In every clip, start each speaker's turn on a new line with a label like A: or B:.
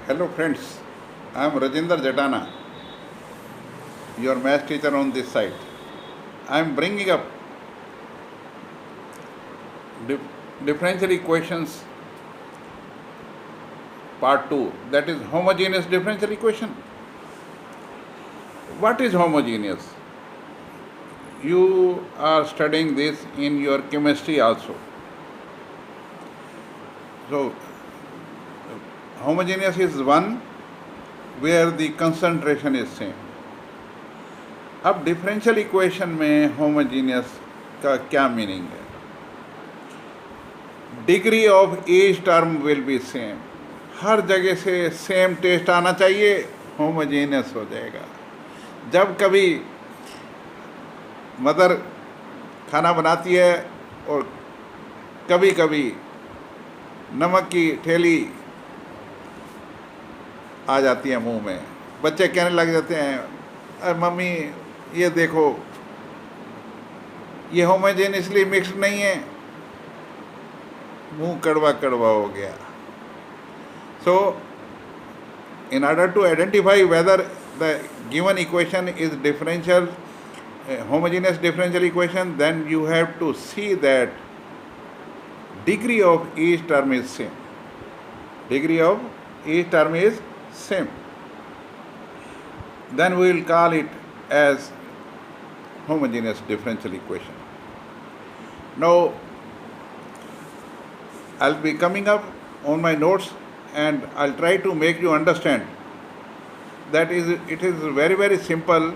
A: Hello friends, I am Rajinder Jatana, your math teacher on this side. I am bringing up dif- differential equations part 2, that is homogeneous differential equation. What is homogeneous? You are studying this in your chemistry also. So homogeneous is one where the concentration is same. अब differential equation में homogeneous का क्या meaning है? Degree of each term will be same, हर जगह से same taste आना चाहिए, होमोजीनियस हो जाएगा. जब कभी मदर खाना बनाती है और कभी कभी नमक की ठेली आ जाती है मुंह में, बच्चे कहने लग जाते हैं, अरे मम्मी ये देखो, ये होमोजेनियसली मिक्स्ड नहीं है, मुंह कड़वा कड़वा हो गया. सो in order to identify whether the given equation is differential, homogeneous differential equation, then you have to see that degree of each term is same. Degree of each term is same. Then we will call it as homogeneous differential equation. Now, I'll be coming up on my notes and I'll try to make you understand that it is very, very simple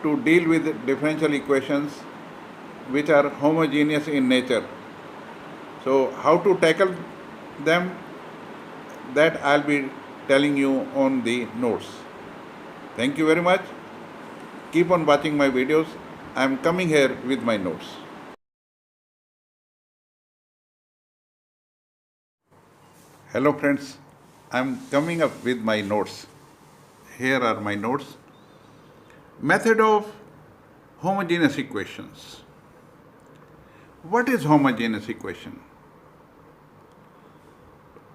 A: to deal with differential equations which are homogeneous in nature. So how to tackle them, that I'll be telling you on the notes. Thank you very much. Keep on watching my videos. I'm coming here with my notes. Hello friends, I'm coming up with my notes. Here are my notes. Method of homogeneous equations. What is homogeneous equation?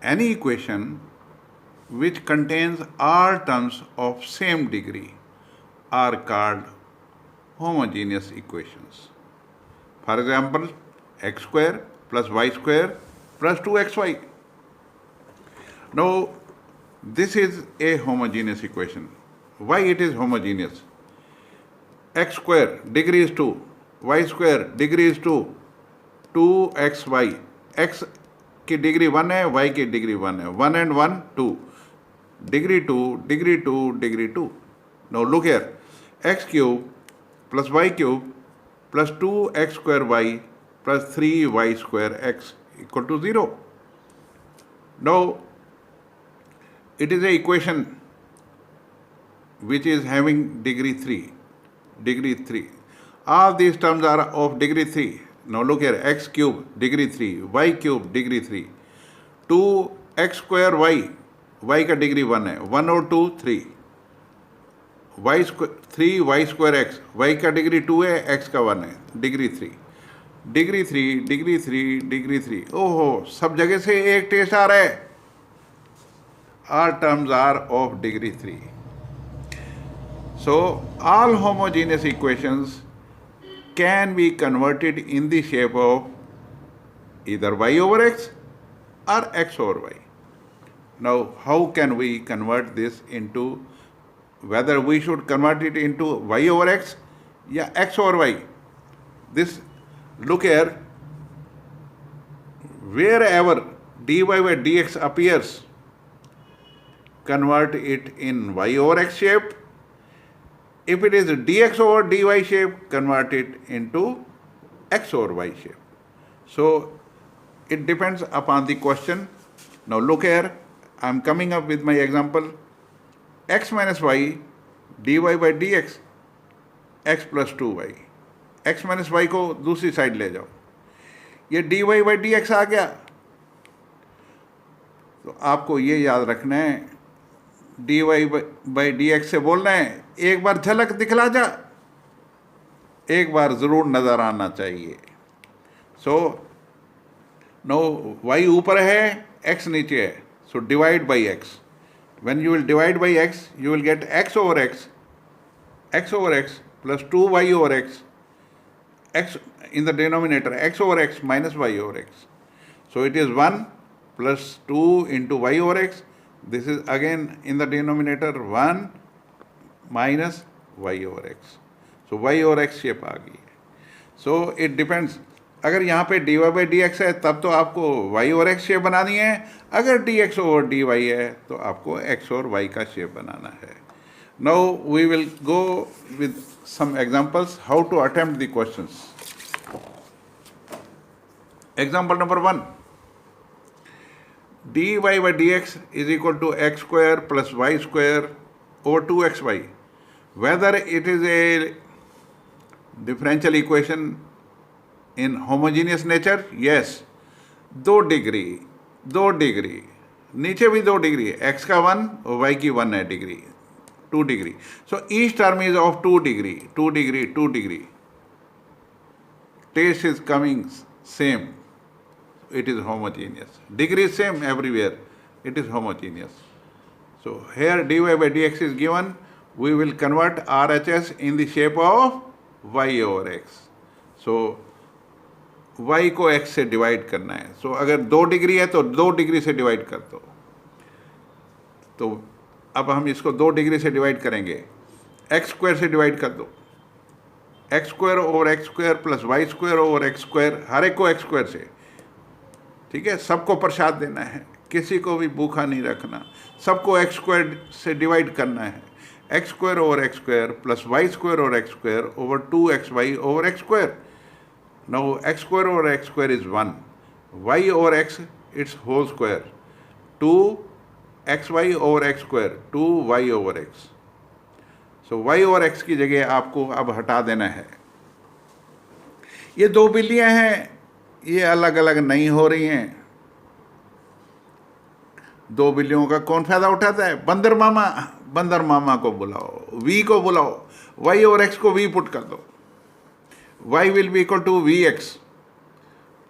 A: Any equation which contains all terms of same degree are called homogeneous equations. For example, x square plus y square plus 2xy. Now, this is a homogeneous equation. Why it is homogeneous? X square degree is 2, y square degree is 2, 2xy. X की degree 1 है, y की degree 1 है. 1 and 1, 2. Degree 2, degree 2, degree 2. Now look here. X cube plus y cube plus 2x square y plus 3y square x equal to 0. Now, it is an equation which is having degree 3. Degree 3. All these terms are of degree 3. Now look here, x cube degree 3, y cube degree 3, 2x square y, y का degree 1 है, 1 और 2 3, y square 3y square x, y का degree 2 है, x का 1 है, degree 3, degree 3, degree 3, degree 3. ओहो, सब जगह से एक टेस्ट आ रहा है. All terms are of degree 3. So all homogeneous equations can be converted in the shape of either y over x or x over y. Now, how can we convert this into, whether we should convert it into y over x or x over y? This, look here, wherever dy by dx appears, convert it in y over x shape. If it is dx over dy shape, convert it into x over y shape. So it depends upon the question. Now look here, I am coming up with my example. X minus y dy by dx, x plus 2y. x minus y को दूसरी side ले जाओ, ये dy by dx आ गया. तो आपको ये याद रखना है, dy by dx से बोलना है, एक बार झलक दिखला जा, एक बार ज़रूर नज़र आना चाहिए. सो नो y ऊपर है, x नीचे है, so divide by x. When you will divide by x, you will get x over x plus 2y over x in the denominator, x over x minus y over x. So it is 1 plus 2 into y over x. This is again in the denominator 1 minus y over x. So y over x shape आ गई है. So it depends. अगर यहाँ पे dy by dx है तब तो आपको y और x शेप बनानी है. अगर dx over dy है तो आपको x और y का शेप बनाना है. Now we will go with some examples how to attempt the questions. Example number 1. dy by dx is equal to x square plus y square over 2xy. Whether it is a differential equation in homogeneous nature? Yes. 2 degree, नीचे भी 2 degree, x का 1 और y की 1 है degree, 2 degree. So each term is of 2 degree, 2 degree, 2 degree. Taste is coming same. It is homogeneous. Degree is same everywhere. It is homogeneous. So here dy by dx is given. We will convert RHS in the shape of y over x. So y को x से divide करना है. So अगर 2 degree है तो 2 degree से divide कर दो. तो अब हम इसको 2 डिग्री से डिवाइड करेंगे. x स्क्वायर से डिवाइड कर दो. x square over x square plus y square over x square, हर एक को x स्क्वायर से. ठीक है, सबको प्रसाद देना है, किसी को भी भूखा नहीं रखना, सबको x स्क्वायर से डिवाइड करना है. x square over x square plus y square over x square over 2xy over x square. Now x square over x square is 1. Y over x, its whole square. 2xy over x square, 2y over x. So y over x की जगह आपको अब हटा देना है. ये 2 बिल्लियाँ हैं, ये अलग अलग नहीं हो रही हैं. 2 बिल्लियों का कौन फायदा उठाता है? बंदर मामा को बुलाओ, v को बुलाओ, y और x को v पुट कर दो. y will be equal to vx.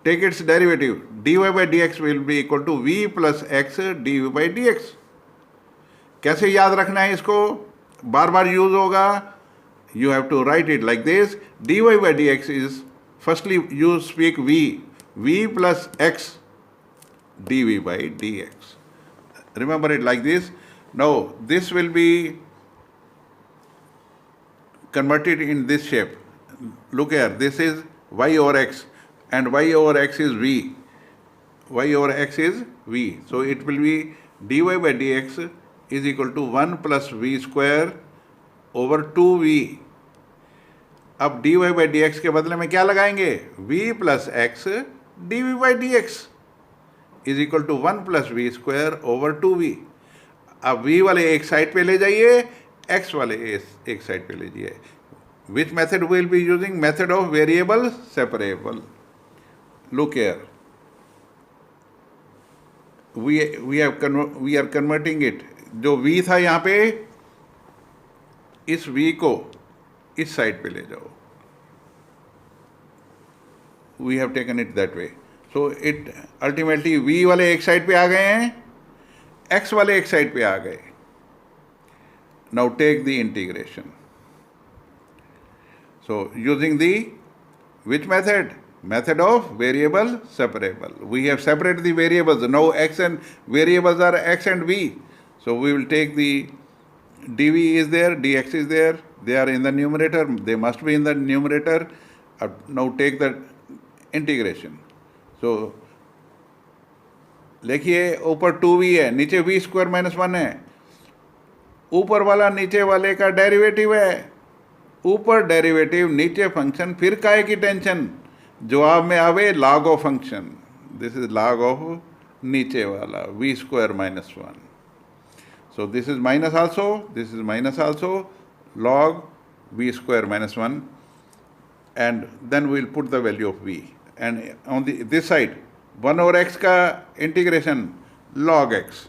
A: Take its derivative. dy by dx will be equal to v plus x dv by dx. कैसे याद रखना है इसको? बार बार यूज होगा. You have to write it like this. dy by dx is, firstly you speak v plus x dv by dx. Remember it like this. Now this will be converted in this shape. Look here, this is y over x and y over x is v. Y over x is v. So it will be dy by dx is equal to 1 plus v square over 2v. अब dy by dx के बदले में क्या लगाएंगे? v plus x dv by dx is equal to 1 plus v square over 2v. अब v वाले एक side पे ले जाइए, x वाले एक साइड पे ले जाइए. Which method we will be using? Method of variable separable. Look here. We are converting it. जो v था यहाँ पे, इस v को इस साइड पे ले जाओ. We have taken it that way. So it ultimately v वाले एक साइड पे आ गए हैं, x वाले एक साइड पे आ गए. Now take the integration. So using the which method? Method of variable separable. We have separated the variables. Now x and variables are x and v. So we will take the dv is there, dx is there. They are in the numerator. They must be in the numerator. Now take the integration. So देखिए ऊपर 2v है, नीचे v square minus 1 है. ऊपर वाला नीचे वाले का डेरिवेटिव है. ऊपर डेरिवेटिव, नीचे फंक्शन, फिर काहे की टेंशन? जवाब में आवे log of function. This is log of नीचे वाला v square minus 1. So this is minus also, this is minus also, log v square minus 1, and then we will put the value of v. And on this side 1 over x का integration log x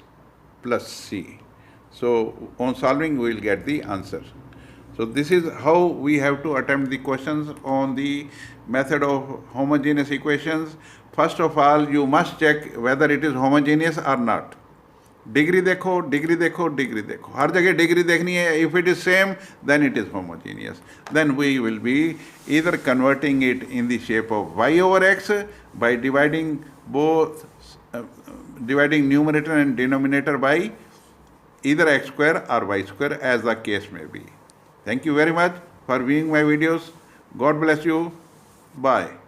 A: plus c. So on solving we will get the answer. So this is how we have to attempt the questions on the method of homogeneous equations. First of all, you must check whether it is homogeneous or not. Degree देखो, degree देखो, degree देखो, हर जगह degree देखनी है. If it is same then it is homogeneous. Then we will be either converting it in the shape of y over x by dividing both dividing numerator and denominator by either x square or y square as the case may be. Thank you very much for viewing my videos. God bless you. Bye.